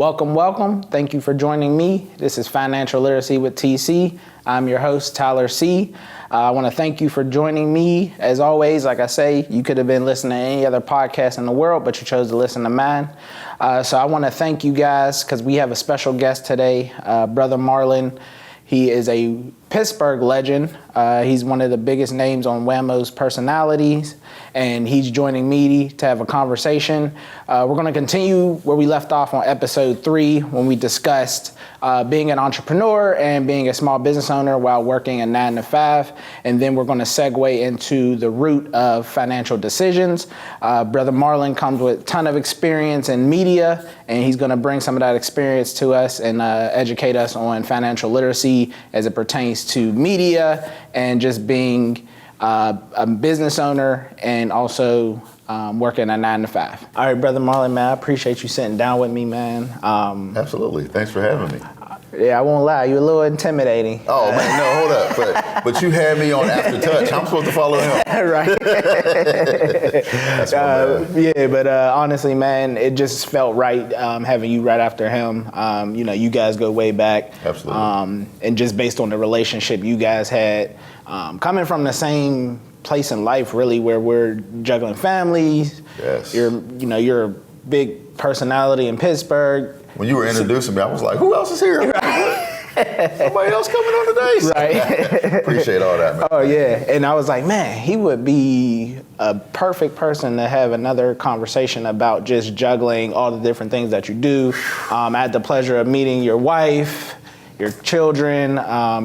Welcome, welcome. Thank you for joining me. This is Financial Literacy with TC. I'm your host, Tyler C. I want to thank you for joining me. As always, like I say, you could have been listening to any other podcast in the world, but you chose to listen to mine. So I want to thank you guys because we have a special guest today, Brother Marlon. He is a Pittsburgh legend. He's one of the biggest names on W.A.M.O's personalities, and he's joining me to have a conversation. We're going to continue where we left off on episode 3 when we discussed being an entrepreneur and being a small business owner while working a 9 to 5. And then we're going to segue into the root of financial decisions. Brother Marlon comes with a ton of experience in media, and he's going to bring some of that experience to us and educate us on financial literacy as it pertains to media and just being a business owner and also working a 9 to 5. All right, Brother Marlon, man, I appreciate you sitting down with me, man. Absolutely. Thanks for having me. Yeah, I won't lie. You're a little intimidating. Oh, man, no, hold up. But you had me on After Touch. I'm supposed to follow him. Right. That's yeah, but honestly, man, it just felt right having you right after him. You guys go way back. Absolutely. And just based on the relationship you guys had, coming from the same place in life, really, where we're juggling families. Yes. You're a big personality in Pittsburgh. When you were introducing me, I was like, who else is here? Somebody else coming on today? Right. Appreciate all that, man. Oh, yeah. And I was like, man, he would be a perfect person to have another conversation about just juggling all the different things that you do. I had the pleasure of meeting your wife, your children.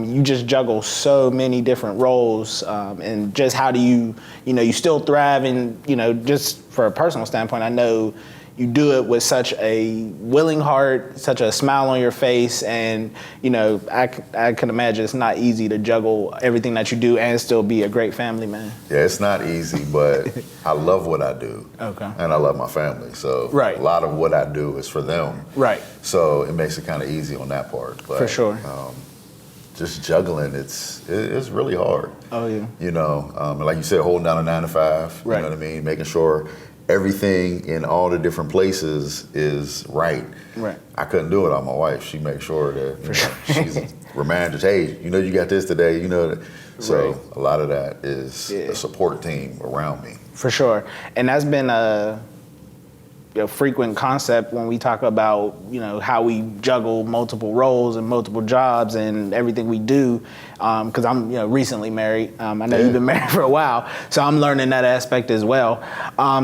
You just juggle so many different roles. And just how do you still thrive and, just for a personal standpoint, I know you do it with such a willing heart, such a smile on your face, and I can imagine it's not easy to juggle everything that you do and still be a great family man. Yeah, it's not easy, but I love what I do. Okay. And I love my family, so right. A lot of what I do is for them. Right. So it makes it kind of easy on that part. But, for sure. Just juggling, it's really hard. Oh yeah. Like you said, holding down a 9 to 5. Right. You know what I mean? Making sure everything in all the different places is right. Right. I couldn't do it on my wife. She makes sure that she's reminded, hey, you got this today. So right. A lot of that is a support team around me. For sure, and that's been a frequent concept when we talk about how we juggle multiple roles and multiple jobs and everything we do. Because I'm recently married. I know you've been married for a while, so I'm learning that aspect as well.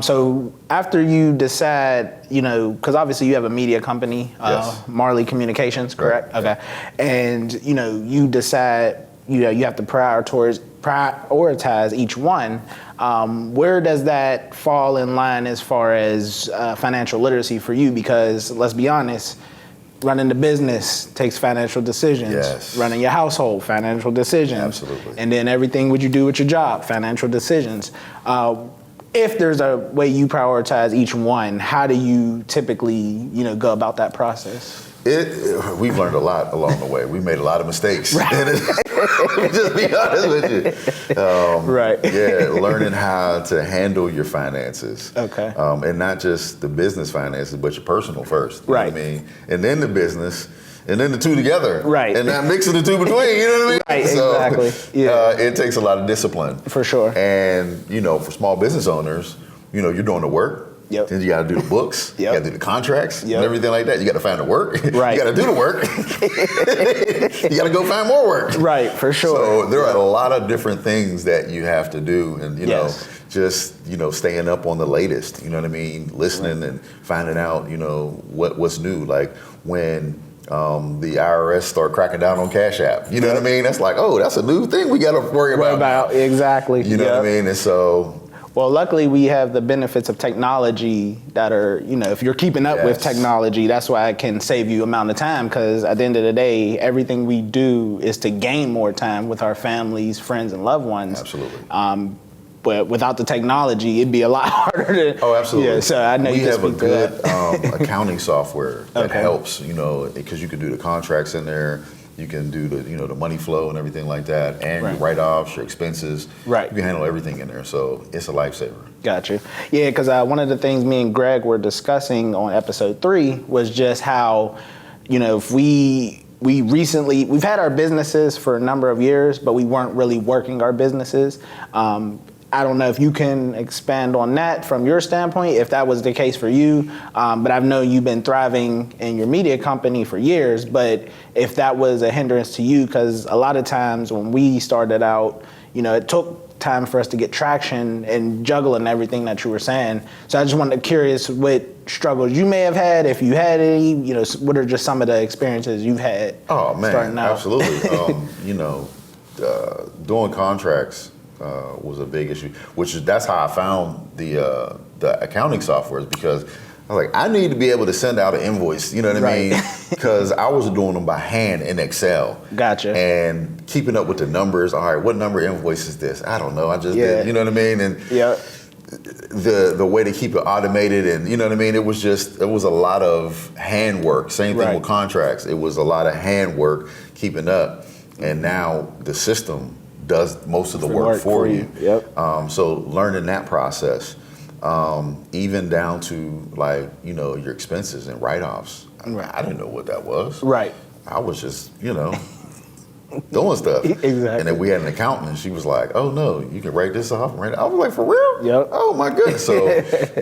So after you decide, because obviously you have a media company, yes. Marley Communications, correct? Right. Okay, and you decide you have to prioritize each one. Where does that fall in line as far as financial literacy for you? Because let's be honest, running the business takes financial decisions. Yes. Running your household, financial decisions. Absolutely. And then everything what you do with your job, financial decisions. If there's a way you prioritize each one, how do you typically, go about that process? We've learned a lot along the way. We made a lot of mistakes. Right. Just be honest with you. Right. Yeah, learning how to handle your finances. Okay. And not just the business finances, but your personal first. You right. know what I mean? And then the business, and then the two together. Right. And not mixing the two between, you know what I mean? Right, so, exactly. Yeah. It takes a lot of discipline. For sure. And, for small business owners, you're doing the work. Yep. Then you got to do the books, yep. You got to do the contracts, yep. and everything like that. You got to find the work. Right. You got to do the work. You got to go find more work. Right, for sure. So there are a lot of different things that you have to do, and yes. just staying up on the latest. You know what I mean? Listening right. and finding out what's new. Like when the IRS start cracking down on Cash App. You know what I mean? That's like, oh, that's a new thing we got to worry about. Exactly. You know what I mean? And so. Well, luckily we have the benefits of technology that are, if you're keeping up yes. with technology, that's why it can save you amount of time. Because at the end of the day, everything we do is to gain more time with our families, friends, and loved ones. Absolutely. But without the technology, it'd be a lot harder to. Oh, absolutely. Yeah, so I know we you can have a speak to good that. accounting software that okay. helps, because you can do the contracts in there. You can do the money flow and everything like that, and your write-offs, your expenses. Right. You can handle everything in there, so it's a lifesaver. Gotcha. Yeah, because one of the things me and Greg were discussing on episode 3 was just how, if we've had our businesses for a number of years, but we weren't really working our businesses. I don't know if you can expand on that from your standpoint, if that was the case for you. But I know you've been thriving in your media company for years, but if that was a hindrance to you, because a lot of times when we started out, it took time for us to get traction and juggling everything that you were saying. So I just wanted curious what struggles you may have had, if you had any, what are just some of the experiences you've had? Oh man, starting out? Absolutely. Doing contracts was a big issue, that's how I found the accounting software, because I was like, I need to be able to send out an invoice, you know what I mean? Because I was doing them by hand in Excel. Gotcha. And keeping up with the numbers. All right, what number invoice is this? I don't know. I just did, you know what I mean? And the way to keep it automated, and you know what I mean? It was a lot of handwork. Same thing with contracts. It was a lot of handwork keeping up. And now the system does most of the work for you. Yep. So learning that process, even down to your expenses and write-offs. I didn't know what that was. Right. I was just, doing stuff. Exactly. And then we had an accountant, and she was like, "Oh no, you can write this off." I was like, "For real?" Yep. Oh my goodness. So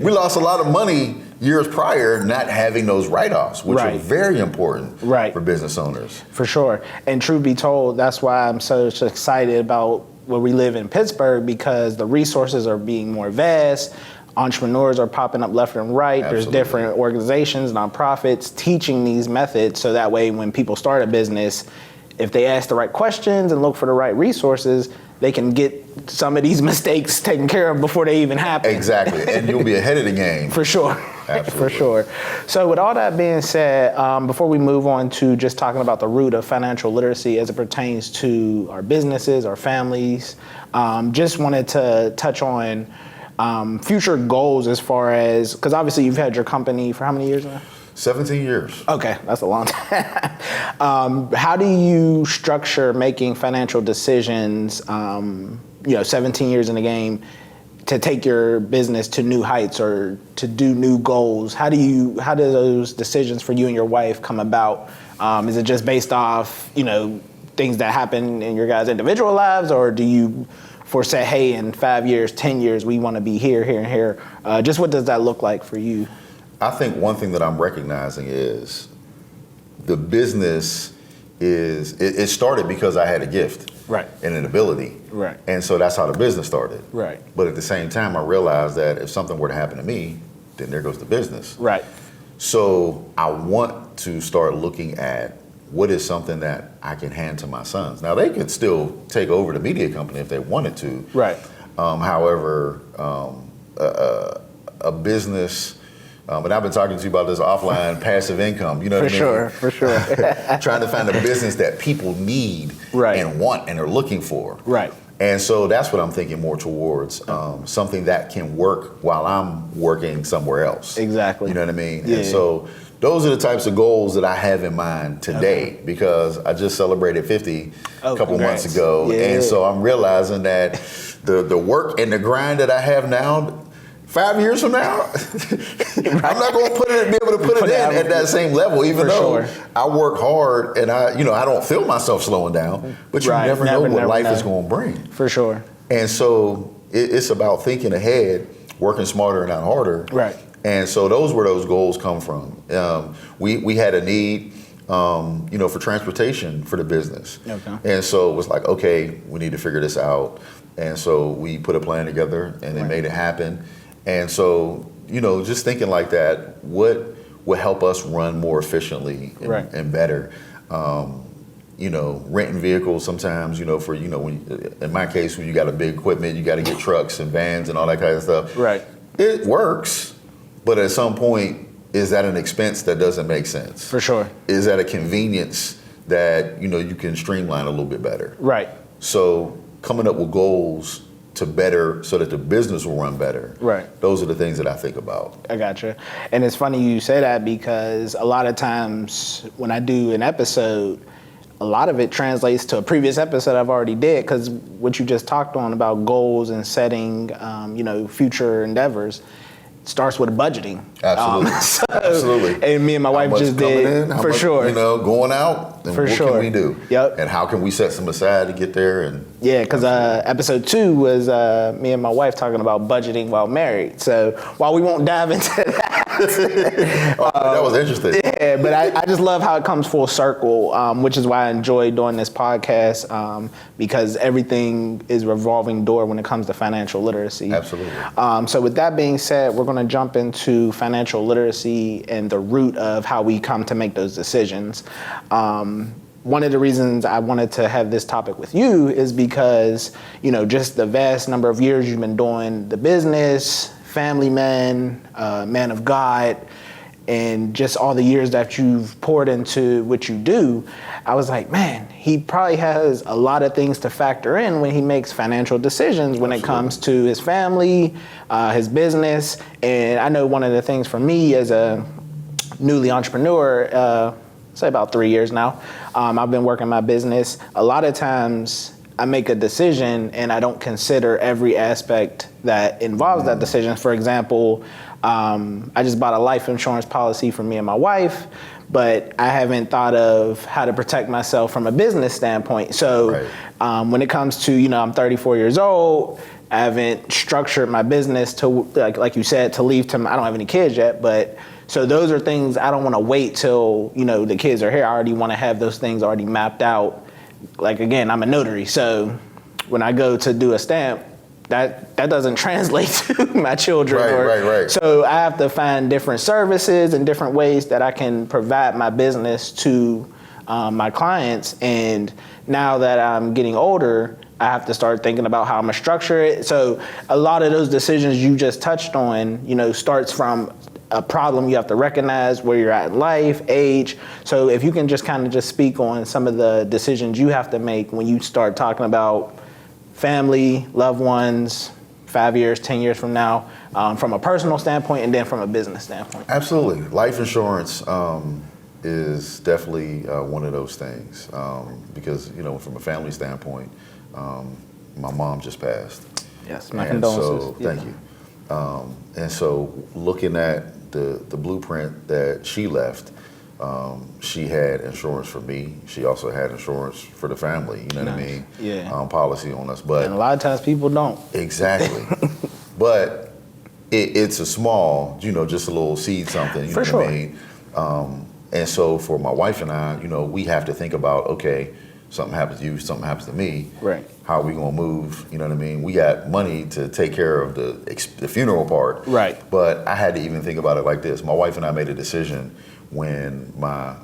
we lost a lot of money years prior not having those write-offs, which are very important for business owners. For sure. And truth be told, that's why I'm so excited about where we live in Pittsburgh, because the resources are being more vast. Entrepreneurs are popping up left and right. Absolutely. There's different organizations, nonprofits teaching these methods, so that way when people start a business, if they ask the right questions and look for the right resources, they can get some of these mistakes taken care of before they even happen. Exactly, and you'll be ahead of the game. For sure. Absolutely. For sure. So with all that being said, before we move on to just talking about the root of financial literacy as it pertains to our businesses, our families, just wanted to touch on future goals as far as, because obviously you've had your company for how many years now? 17 years. Okay, that's a long time. How do you structure making financial decisions, 17 years in the game, to take your business to new heights or to do new goals? How do those decisions for you and your wife come about? Is it just based off, things that happen in your guys' individual lives, or do you foresee, hey, in 5 years, 10 years, we want to be here, here, and here? Just what does that look like for you? I think one thing that I'm recognizing is the business it started because I had a gift and an ability. Right. And so that's how the business started. Right. But at the same time, I realized that if something were to happen to me, then there goes the business. Right. So I want to start looking at what is something that I can hand to my sons. Now, they could still take over the media company if they wanted to. Right. However, a business, and I've been talking to you about this offline, passive income, you know what I mean? For sure. Trying to find a business that people need and want and are looking for. Right. And so that's what I'm thinking more towards, something that can work while I'm working somewhere else. Exactly. You know what I mean? Yeah. And so those are the types of goals that I have in mind today, because I just celebrated 50 a couple months ago. Yeah. And so I'm realizing that the work and the grind that I have now, 5 years from now, I'm not going to be able to put it in at that same level, even though I work hard and I don't feel myself slowing down, but you never know what life is going to bring. For sure. And so it's about thinking ahead, working smarter and not harder. Right. And so those where those goals come from. We had a need, for transportation for the business. Okay. And so it was like, okay, we need to figure this out. And so we put a plan together and it made it happen. And so, just thinking like that, what would help us run more efficiently and better? Renting vehicles sometimes, when in my case, when you got a big equipment, you got to get trucks and vans and all that kind of stuff. Right. It works, but at some point, is that an expense that doesn't make sense? For sure. Is that a convenience that, you can streamline a little bit better? Right. So coming up with goals to better, so that the business will run better. Right. Those are the things that I think about. I gotcha. And it's funny you say that, because a lot of times when I do an episode, a lot of it translates to a previous episode I've already did, because what you just talked on about goals and setting, future endeavors, starts with budgeting. Absolutely. Absolutely. And me and my wife just did, for sure. Going out, and what can we do? Yep. And how can we set some aside to get there? And yeah, because episode 2 was me and my wife talking about budgeting while married. So while we won't dive into that, that was interesting. Yeah, but I just love how it comes full circle, which is why I enjoy doing this podcast, because everything is revolving door when it comes to financial literacy. Absolutely. So with that being said, we're going to jump into financial literacy and the root of how we come to make those decisions. One of the reasons I wanted to have this topic with you is because, just the vast number of years you've been doing the business, family man, man of God, and just all the years that you've poured into what you do. I was like, man, he probably has a lot of things to factor in when he makes financial decisions when it comes to his family, his business. And I know one of the things for me as a newly entrepreneur, say about 3 years now, I've been working my business. A lot of times I make a decision and I don't consider every aspect that involves that decision. For example, I just bought a life insurance policy for me and my wife, but I haven't thought of how to protect myself from a business standpoint. So when it comes to, I'm 34 years old, I haven't structured my business to, like you said, to leave to, I don't have any kids yet, but so those are things I don't want to wait till, the kids are here. I already want to have those things already mapped out. Like, again, I'm a notary. So when I go to do a stamp, that doesn't translate to my children. Right. So I have to find different services and different ways that I can provide my business to my clients. And now that I'm getting older, I have to start thinking about how I'm gonna structure it. So a lot of those decisions you just touched on, starts from a problem you have to recognize, where you're at in life, age. So if you can just kind of just speak on some of the decisions you have to make when you start talking about family, loved ones, 5 years, 10 years from now, from a personal standpoint and then from a business standpoint. Absolutely. Life insurance is definitely one of those things because, from a family standpoint, my mom just passed. Yes, my condolences. So, thank you. And so looking at the blueprint that she left, she had insurance for me. She also had insurance for the family, what I mean? Yeah. Policy on us. But and a lot of times people don't. Exactly. But it's a small, just a little seed something, for sure. what I mean? And so for my wife and I, we have to think about, okay, something happens to you, something happens to me. Right. How are we gonna move? You know what I mean? We got money to take care of the funeral part. Right. But I had to even think about it like this. My wife and I made a decision when my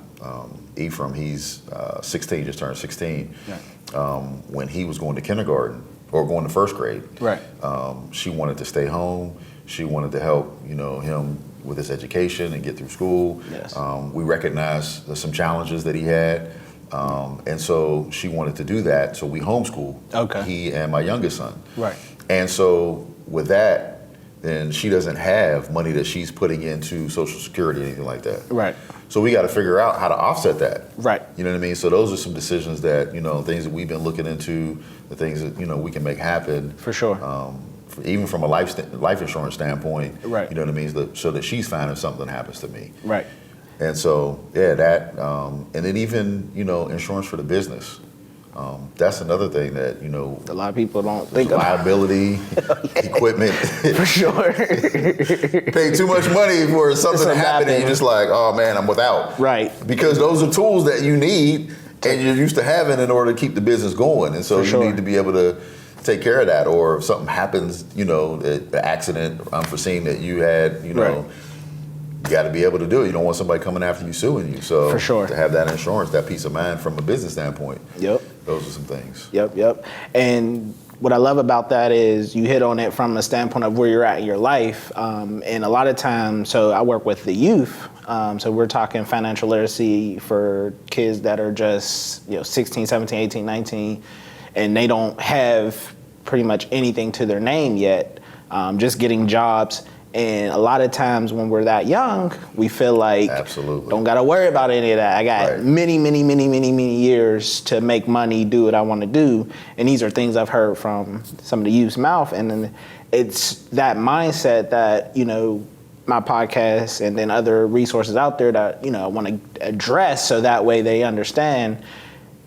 Ephraim, he's 16, just turned 16. Yeah. When he was going to kindergarten or going to first grade. Right. She wanted to stay home. She wanted to help, him with his education and get through school. Yes. We recognized some challenges that he had. And so she wanted to do that. So we homeschooled he and my youngest son. Right. And so with that, then she doesn't have money that she's putting into Social Security or anything like that. Right. So we got to figure out how to offset that. Right. You know what I mean? So those are some decisions that, things that we've been looking into, the things that, we can make happen. For sure. Even from a life insurance standpoint. Right. You know what I mean? So that she's fine if something happens to me. Right. And so, that, and then even, insurance for the business. That's another thing that, a lot of people don't think of. Liability, equipment. For sure. Pay too much money for something to happen and you're just like, oh man, I'm without. Right. Because those are tools that you need and you're used to having in order to keep the business going. And so you need to be able to take care of that. Or if something happens, the accident unforeseen that you had, right. You got to be able to do it. You don't want somebody coming after you, suing you. So for sure. To have that insurance, that peace of mind from a business standpoint. Yep. Those are some things. Yep. And what I love about that is you hit on it from a standpoint of where you're at in your life. And a lot of times, so I work with the youth. So we're talking financial literacy for kids that are just 16, 17, 18, 19, and they don't have pretty much anything to their name yet, just getting jobs. And a lot of times when we're that young, we feel like, absolutely, don't got to worry about any of that. I got right. many years to make money, do what I want to do. And these are things I've heard from some of the youth's mouth. And then it's that mindset that, you know, my podcast and then other resources out there that, you know, I want to address so that way they understand,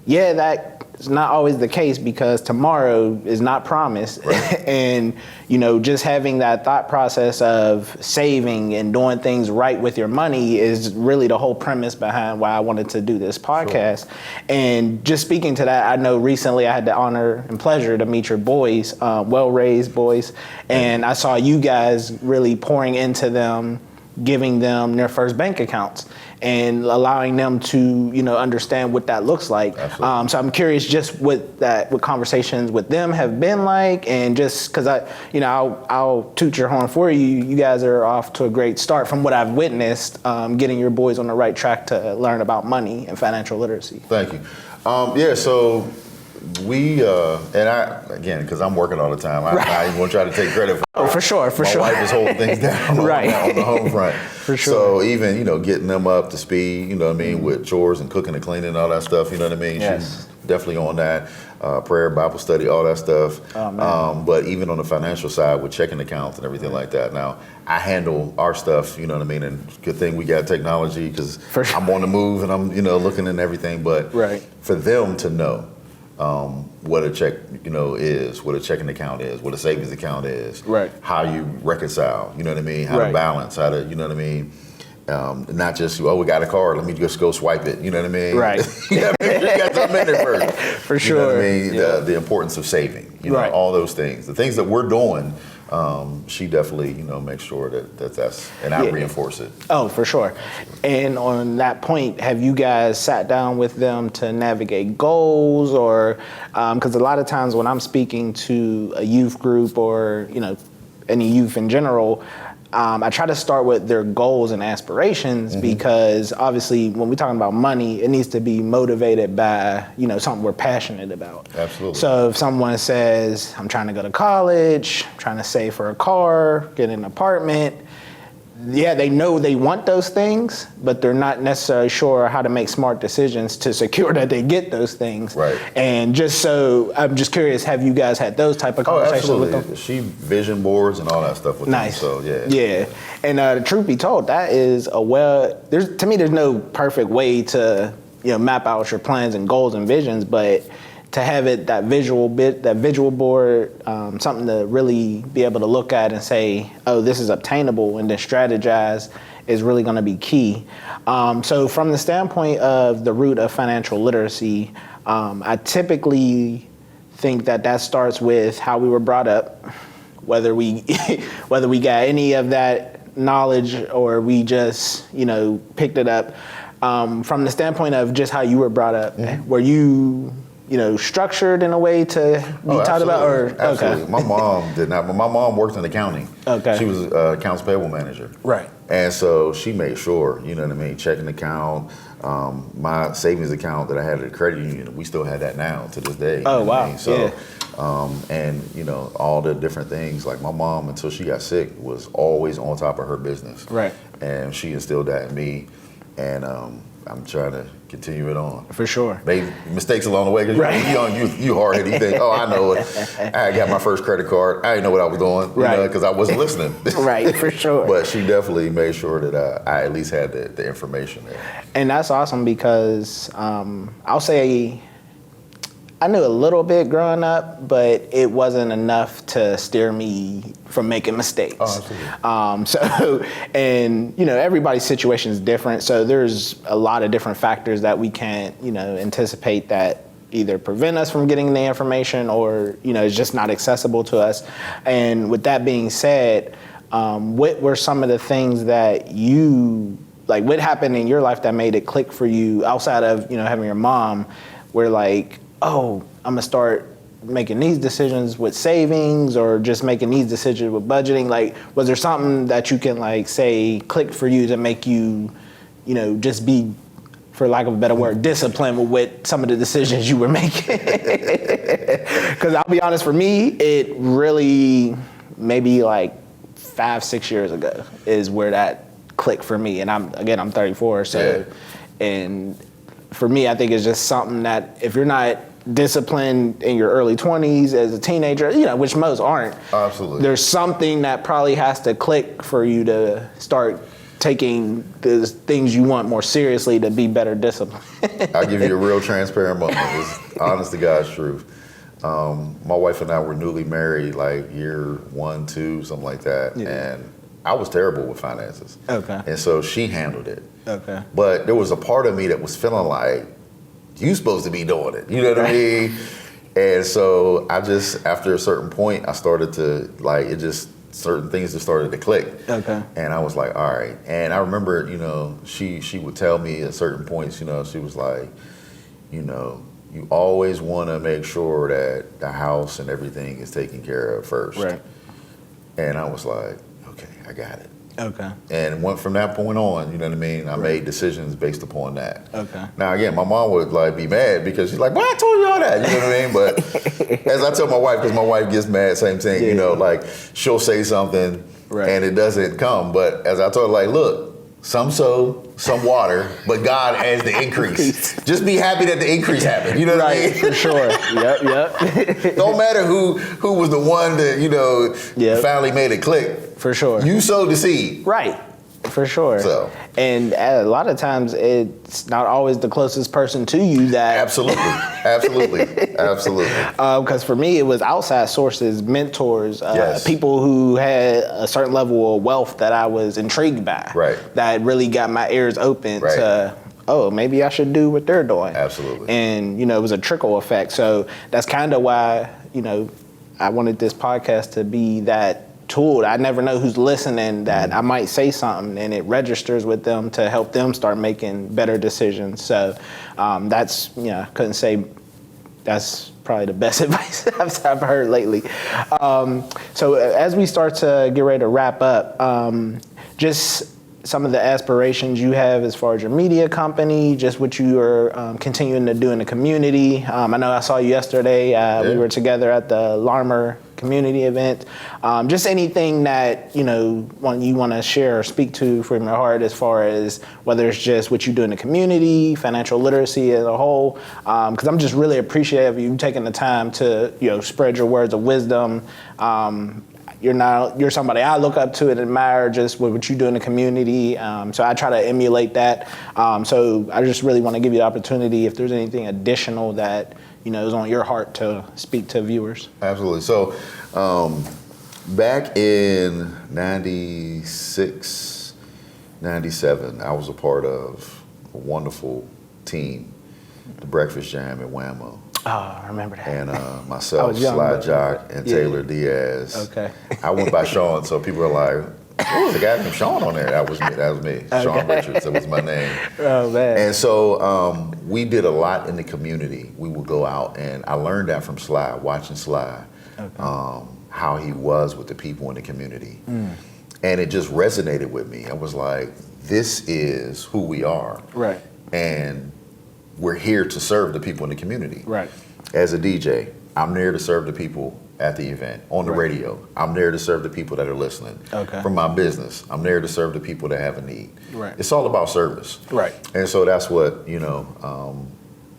yeah, that is not always the case because tomorrow is not promised. Right. And, you know, just having that thought process of saving and doing things right with your money is really the whole premise behind why I wanted to do this podcast. Sure. And just speaking to that, I know recently I had the honor and pleasure to meet your boys, well-raised boys, and I saw you guys really pouring into them, giving them their first bank accounts and allowing them to, you know, understand what that looks like. So I'm curious just what conversations with them have been like, and just because I'll toot your horn for you. You guys are off to a great start from what I've witnessed, getting your boys on the right track to learn about money and financial literacy. Thank you. So we, and I, again, because I'm working all the time, I even want to try to take credit for for sure. My wife is holding things down right. on the home front. For sure. So even, you know, getting them up to speed, you know what I mean, with chores and cooking and cleaning and all that stuff, you know what I mean? Yes. She's definitely on that. Prayer, Bible study, all that stuff. Oh, man. But even on the financial side with checking accounts and everything like that. Now, I handle our stuff, you know what I mean? And good thing we got technology because sure. I'm on the move and I'm, you know, looking and everything. But right. for them to know what a check, you know, is, what a checking account is, what a savings account is, right. how you reconcile, you know what I mean, how right. to balance, how to, you know what I mean, not just, oh, we got a card, let me just go swipe it, you know what I mean? Right. You know what I mean? You got to admit it first. For sure. You know what I mean? Yeah. The importance of saving, you know, right. all those things. The things that we're doing, she definitely, you know, makes sure that's, and I reinforce it. Oh, for sure. And on that point, have you guys sat down with them to navigate goals, or, because a lot of times when I'm speaking to a youth group or, you know, any youth in general, I try to start with their goals and aspirations, mm-hmm. because obviously when we're talking about money, it needs to be motivated by, you know, something we're passionate about. Absolutely. So if someone says, I'm trying to go to college, I'm trying to save for a car, get an apartment, yeah, they know they want those things, but they're not necessarily sure how to make smart decisions to secure that they get those things. Right. And just so, I'm just curious, have you guys had those type of conversations with them? She vision boards and all that stuff with nice. them. So yeah. Yeah. And the truth be told, that is to me, there's no perfect way to, you know, map out your plans and goals and visions, but to have it, that visual board, something to really be able to look at and say, oh, this is obtainable, and then strategize is really going to be key. So from the standpoint of the root of financial literacy, I typically think that starts with how we were brought up, whether we got any of that knowledge or we just, you know, picked it up. From the standpoint of just how you were brought up, mm-hmm. were you know, structured in a way to be taught about? Or absolutely. Okay. My mom did not. But my mom worked in accounting. Okay. She was accounts payable manager. Right. And so she made sure, you know what I mean, checking account, my savings account that I had at the credit union, we still had that now to this day. Oh, wow. I mean? So, and, you know, all the different things, like my mom, until she got sick, was always on top of her business. Right. And she instilled that in me. And I'm trying to continue it on. For sure. Made mistakes along the way, because right. you hard-headed. You think, oh, I know it. I got my first credit card. I didn't know what I was doing, right. because I wasn't listening. Right, for sure. But she definitely made sure that I at least had the information there. And that's awesome because I'll say I knew a little bit growing up, but it wasn't enough to steer me from making mistakes. Oh, absolutely. And, you know, everybody's situation is different. So there's a lot of different factors that we can't, you know, anticipate that either prevent us from getting the information or, you know, it's just not accessible to us. And with that being said, what were some of the things that what happened in your life that made it click for you outside of, you know, having your mom, where like, oh, I'm gonna start making these decisions with savings or just making these decisions with budgeting? Like, was there something that you can like say clicked for you to make you, you know, just be, for lack of a better word, disciplined with some of the decisions you were making? Because I'll be honest, for me, it really maybe like 5-6 years ago is where that clicked for me. And I'm 34, so and for me, I think it's just something that if you're not disciplined in your early 20s as a teenager, which most aren't. Absolutely. There's something that probably has to click for you to start taking the things you want more seriously to be better disciplined. I'll give you a real transparent moment. It's honest to God's truth. My wife and I were newly married like year 1, 2, something like that. Yeah. And I was terrible with finances. Okay. And so she handled it. Okay. But there was a part of me that was feeling like, you supposed to be doing it. You know what I mean? And so I just, after a certain point, I started to certain things just started to click. Okay. And I was like, all right. And I remember, she would tell me at certain points, she was like, you always want to make sure that the house and everything is taken care of first. Right. And I was like, okay, I got it. Okay. And went from that point on, you know what I mean? I made decisions based upon that. Okay. Now again, my mom would be mad because she's like, "Well, I told you all that," you know what I mean? But as I tell my wife, because my wife gets mad, same thing, she'll say something and it doesn't come. But as I told her, look, some sow, some water, but God adds the increase. Just be happy that the increase happened. You know what I mean? For sure. Yep. Don't matter who was the one that finally made it click. For sure. You sowed the seed. Right. For sure. So. And a lot of times it's not always the closest person to you that. Absolutely. Because for me, it was outside sources, mentors, Yes. people who had a certain level of wealth that I was intrigued by. Right. That really got my ears open to, maybe I should do what they're doing. Absolutely. And, it was a trickle effect. So that's kind of why, I wanted this podcast to be that tool. I never know who's listening that I might say something and it registers with them to help them start making better decisions. So that's, couldn't say that's probably the best advice I've heard lately. So as we start to get ready to wrap up, just some of the aspirations you have as far as your media company, just what you are continuing to do in the community. I know I saw you yesterday. We were together at the Larmer community event. Just anything that, you want to share or speak to from your heart as far as whether it's just what you do in the community, financial literacy as a whole. Because I'm just really appreciative of you taking the time to, spread your words of wisdom. You're somebody I look up to and admire just with what you do in the community. So I try to emulate that. So I just really want to give you the opportunity if there's anything additional that, is on your heart to speak to viewers. Absolutely. So back in 96, 97, I was a part of a wonderful team, the Breakfast Jam at W.A.M.O. Oh, I remember that. And myself, young, Sly Jock, and Taylor Diaz. Okay. I went by Sean, so people were like, "Oh, there's a guy named Sean on there." That was me. Sean Richards. That was my name. Oh man. And so we did a lot in the community. We would go out, and I learned that from Sly, watching Sly, how he was with the people in the community, and it just resonated with me. I was like, "This is who we are." Right. And we're here to serve the people in the community. Right. As a DJ, I'm there to serve the people at the event. On the radio, I'm there to serve the people that are listening. Okay. From my business, I'm there to serve the people that have a need. Right. It's all about service. Right. And so that's what,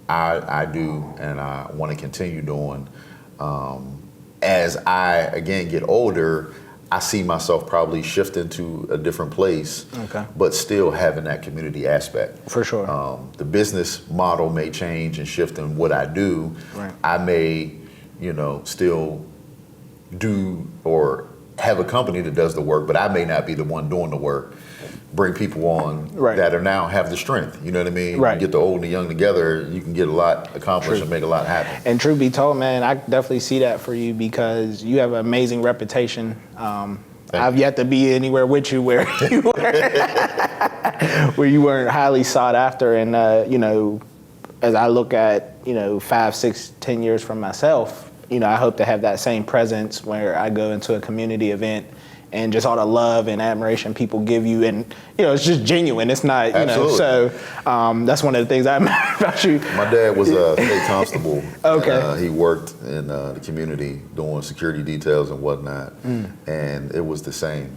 I do and I want to continue doing. As I, again, get older, I see myself probably shifting to a different place, but still having that community aspect. For sure. The business model may change and shift in what I do. Right. I may, still do or have a company that does the work, but I may not be the one doing the work. Bring people on that are now have the strength. You know what I mean? Right. You get the old and the young together, you can get a lot accomplished and make a lot happen. And truth be told, man, I definitely see that for you because you have an amazing reputation. I've yet to be anywhere with you where you were where you weren't highly sought after. And as I look at 5, 6, 10 years from myself, I hope to have that same presence where I go into a community event and just all the love and admiration people give you. And, you know, it's just genuine. It's not, you know, so that's one of the things I admire about you. My dad was a state constable. Okay. And, he worked in the community doing security details and whatnot. And it was the same.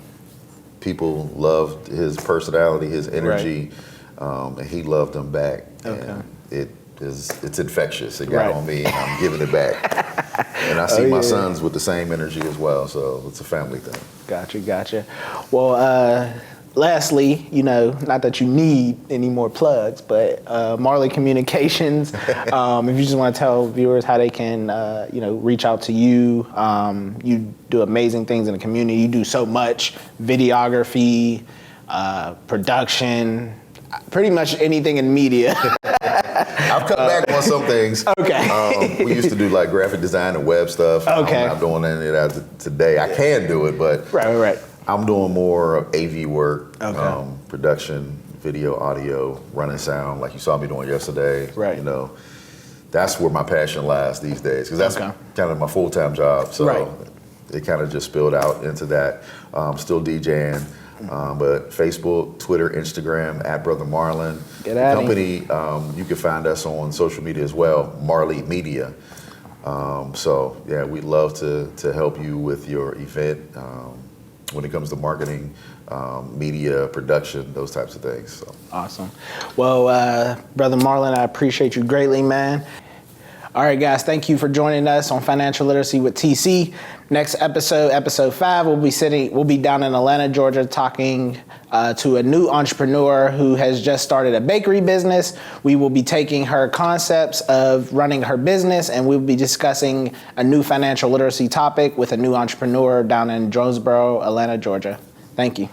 People loved his personality, his energy, and he loved them back. And it's infectious. It got on me, and I'm giving it back. And I see my sons with the same energy as well, so it's a family thing. Gotcha. Well, lastly, you know, not that you need any more plugs, but Marley Communications, if you just want to tell viewers how they can, you know, reach out to you. You do amazing things in the community. You do so much, videography, production, pretty much anything in media. I've cut back on some things. Okay. We used to do like graphic design and web stuff. Okay. I'm not doing any of that today. I can do it, but Right. I'm doing more of AV work, production, video, audio, running sound, like you saw me doing yesterday. Right. You know, that's where my passion lies these days, because that's kind of my full-time job. So it kind of just spilled out into that. Still DJing. But Facebook, Twitter, Instagram, @Brother Marlon. Get at company, you can find us on social media as well, Marley Media. So yeah, we'd love to help you with your event when it comes to marketing, media, production, those types of things. So. Awesome. Well, Brother Marlon, I appreciate you greatly, man. All right, guys, thank you for joining us on Financial Literacy with TC. Next episode 5, we'll be down in Atlanta, Georgia, talking to a new entrepreneur who has just started a bakery business. We will be taking her concepts of running her business, and we'll be discussing a new financial literacy topic with a new entrepreneur down in Jonesboro, Atlanta, Georgia. Thank you.